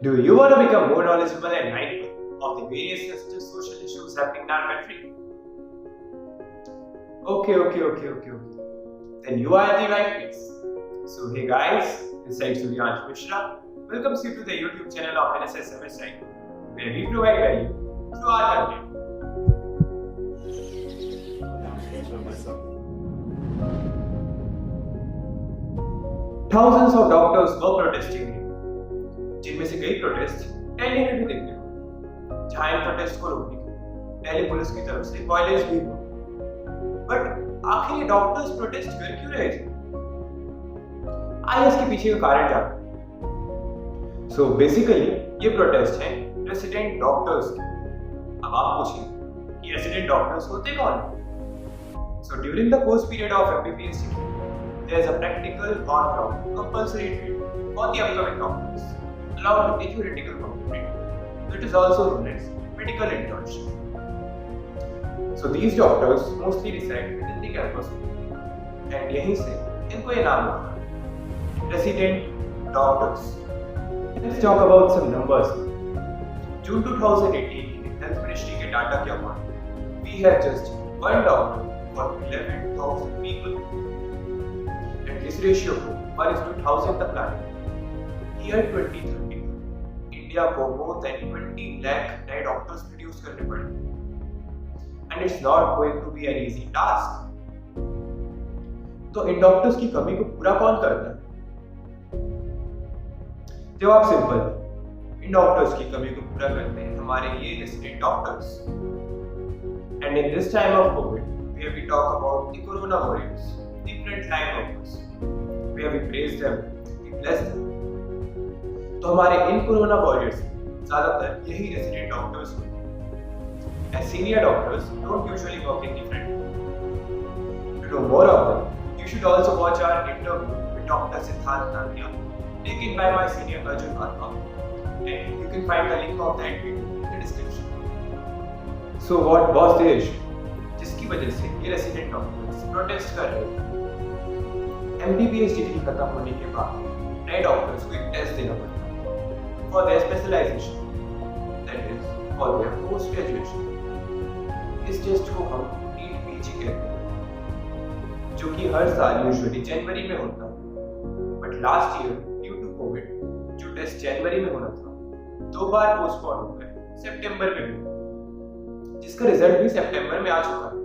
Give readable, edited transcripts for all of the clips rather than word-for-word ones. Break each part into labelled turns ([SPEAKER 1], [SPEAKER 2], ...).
[SPEAKER 1] Do you want to become more knowledgeable and mindful of the various sensitive social issues happening in our country? Okay. Then you are at the right place. So hey guys, this is Suryansh Mishra. Welcomes you to the YouTube channel of NSS MSI, where we provide value through our content. Thousands of doctors were protesting, जिनमें से कई protest Delhi में भी देखने को, जहां इन protest को रोकने के दिल्ली पुलिस की तरफ से वायलेंस भी हुआ। बट आखिर ये डॉक्टर्स प्रोटेस्ट कर क्यों रहे थे? आइए इसके पीछे का कारण जानते हैं। सो बेसिकली ये प्रोटेस्ट है रेसिडेंट डॉक्टर्स के। अब आप पूछिए कि रेसिडेंट डॉक्टर्स होते कौन हैं? So during the course period of MBBS there is a practical on-ground compulsory training for the upcoming doctors, along with a theoretical component that is also known as medical internship. So these doctors mostly reside within the campus, and यहीं से इनको ये नाम मिलता है, resident doctors. Let's talk about some numbers. June 2018 के Health Ministry के data के according, we have just one doctor for 11,000 people. This ratio को 1:1000 तक लाने, year 2030 इंडिया को more than 20 lakh नए डॉक्टर्स प्रोड्यूस करने पड़ेंगे, and it's not going to be an easy task. तो इन डॉक्टर्स की कमी को पूरा कौन करता है? जवाब सिंपल है, इन डॉक्टर्स की कमी को पूरा करते हैं हमारे ये resident doctors. And in this time of COVID, where we talk about the corona warriors, the frontline workers, where we praise them, we bless them. तो हमारे इन कोरोना वॉरियर्स ज्यादातर यही रेसिडेंट डॉक्टर्स हैं. As senior doctors don't usually work in the front. To know more of them, you should also watch our interview with Dr. Siddharth Nandia, taken by my senior Arjun Atma, and you can find the link of that video in the description. So what was the issue? जिसकी वजह से ये resident doctors protest कर रहे थे. MBBS degree खत्म होने के बाद नए डॉक्टर्स को एक टेस्ट देना पड़ता है for their specialisation, that is for their post graduation. इस टेस्ट को हम नीट PG कहते हैं, जो कि हर साल यूजुअली जनवरी में होता है. But last year due to COVID जो टेस्ट जनवरी में होना था 2 बार पोस्टपोन हो गया सितंबर में, जिसका रिजल्ट भी सितंबर में आ चुका है.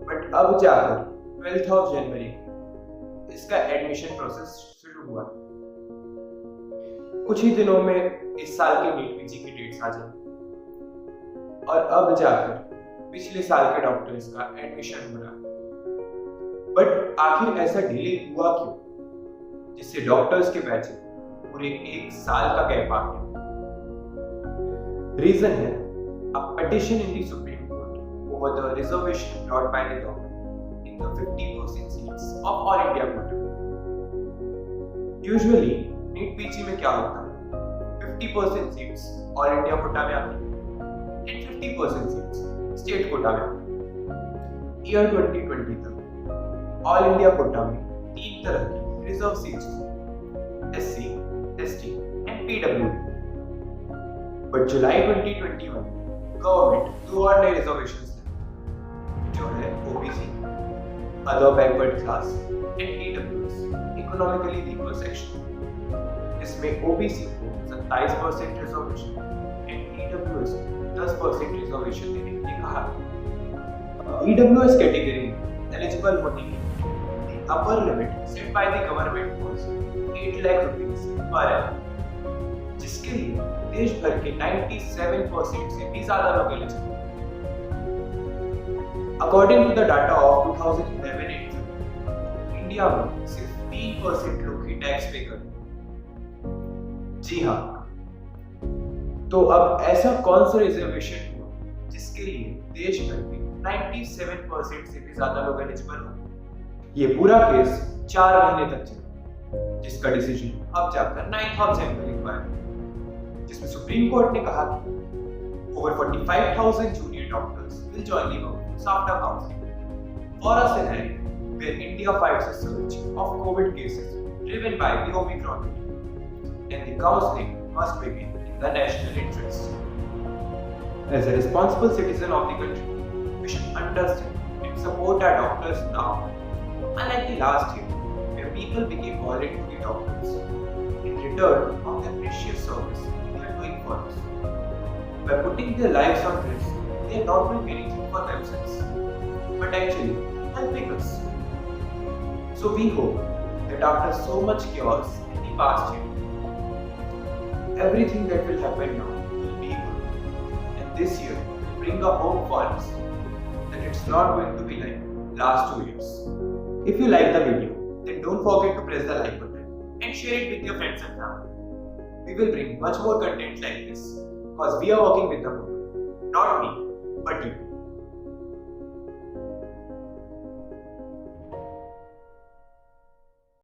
[SPEAKER 1] बट अब जाकर 12th of January इसका एडमिशन प्रोसेस शुरू हुआ. कुछ ही दिनों में इस साल के नीट PG की डेट्स आ जाएंगी, और अब जाकर पिछले साल के डॉक्टर्स का एडमिशन हो रहा है. बट आखिर ऐसा डिले हुआ क्यों, जिससे डॉक्टर्स के बैच पूरे 1 साल का गैप आ गया? रीजन है a petition in the Supreme Court over the reservation brought by the government in the 50% seats of all India quota. Usually, NEET PG में क्या होता है? 50% seats all India quota में आती है, and 50% seats state quota में आती है. Year 2020 तक all India quota में 3 तरह की reserve seats थी, SC, ST and PWD. But July 2021 government 2 और नए रिजर्वेशंस थे, जो है OBC, other backward class and EWS, economically weaker section. इसमें OBC को 27% रिजर्वेशन एंड EWS को 10% रिजर्वेशन देने के लिए कहा. EWS कैटेगरी में एलिजिबल होने की upper limit set by the government was 8 lakh rupees per annum, जिसके लिए देश भर के 97% से भी ज्यादा लोग eligible. According to the data of 2011, India में सिर्फ 3% लोग ही टैक्स पे करते हैं. जी हाँ, तो अब ऐसा कौन सा रिजर्वेशन हुआ जिसके लिए देश भर के 97% से भी ज्यादा लोग एलिजिबल हो? ये पूरा केस 4 महीने तक चला, जिसका डिसीजन अब जाकर 9th of January को आया, जिसमें सुप्रीम कोर्ट ने कहा कि over 45,000 junior doctors will join the workforce after counseling for a scenario where India fights a surge of COVID cases driven by the Omicron variant, and the counseling must begin in the national interest. As a responsible citizen of the country, we should understand and support our doctors now, unlike the last year, where people became violent to the doctors in return of the precious service they are doing for us. By putting their lives on risk, they are not doing anything for themselves, but actually helping us. So we hope that after so much chaos in the past year, everything that will happen now will be good. And this year will bring a hope for us that it's not going to be like last 2 years. If you like the video, then don't forget to press the like button and share it with your friends and family. We will bring much more content like this because we are working with the book. Not me, but you.